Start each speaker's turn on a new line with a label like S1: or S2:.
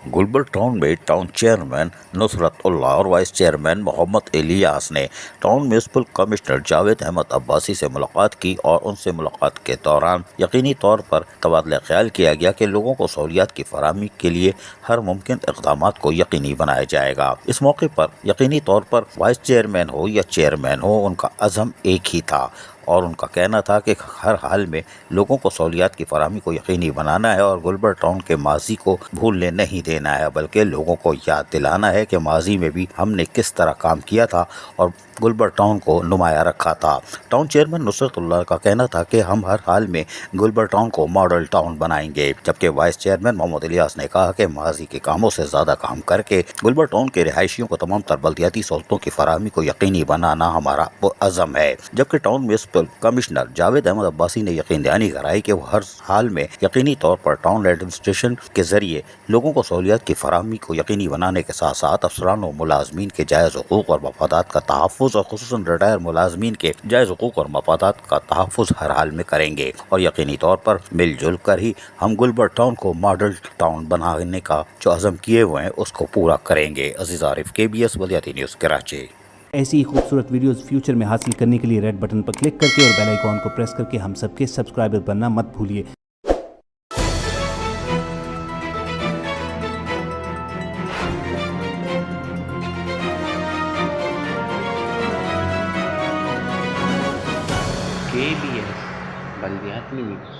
S1: Gulbar town میں town chairman Nusrat Ullah اور vice chairman Muhammad Ilyas نے town municipal commissioner Javed Ahmed Abbasi سے ملاقات کی اور ان سے ملاقات کے دوران یقینی طور پر تبادلہ خیال کیا گیا کہ لوگوں کو سہولیات کی فراہمی کے لیے ہر ممکن اقدامات کو یقینی بنایا جائے گا۔ اس موقع پر یقینی طور پر وائس چیئرمین ہو یا چیئرمین ہو، ان کا عزم ایک ہی تھا اور ان کا کہنا تھا کہ ہر حال میں لوگوں کو سہولیات کی فراہمی کو یقینی بنانا ہے اور گلبر ٹاؤن کے ماضی کو بھولنے نہیں دینا ہے، بلکہ لوگوں کو یاد دلانا ہے کہ ماضی میں بھی ہم نے کس طرح کام کیا تھا اور گلبر ٹاؤن کو نمایاں رکھا تھا۔ ٹاؤن چیئرمین نصرت اللہ کا کہنا تھا کہ ہم ہر حال میں گلبر ٹاؤن کو ماڈل ٹاؤن بنائیں گے، جبکہ وائس چیئرمین محمد الیاس نے کہا کہ ماضی کے کاموں سے زیادہ کام کر کے گلبر ٹاؤن کے رہائشیوں کو تمام تر بلدیاتی سہولتوں کی فراہمی کو یقینی بنانا ہمارا عزم ہے، جبکہ town municipal commissioner Javed Ahmed Abbasi نے یقین دہانی کرائی کہ وہ ہر حال میں یقینی طور پر ٹاؤن ایڈمنسٹریشن کے ذریعے لوگوں کو سہولیات کی فراہمی کو یقینی بنانے کے ساتھ ساتھ افسران و ملازمین کے جائز حقوق اور مفادات کا تحفظ اور خصوصاً ریٹائر ملازمین کے جائز حقوق اور مفادات کا تحفظ ہر حال میں کریں گے اور یقینی طور پر مل جل کر ہی ہم گلبر ٹاؤن کو ماڈل ٹاؤن بنانے کا جو عزم کیے ہوئے ہیں اس کو پورا کریں گے۔ عزیز عارف، KBS بلدیاتی نیوز کراچی۔
S2: ایسی ہی خوبصورت ویڈیوز فیوچر میں حاصل کرنے کے لیے ریڈ بٹن پر کلک کر کے اور بیل آئیکن کو پریس کر کے ہم سب کے سبسکرائبر بننا مت بھولیے۔
S3: KBS بلدیاتی نیوز۔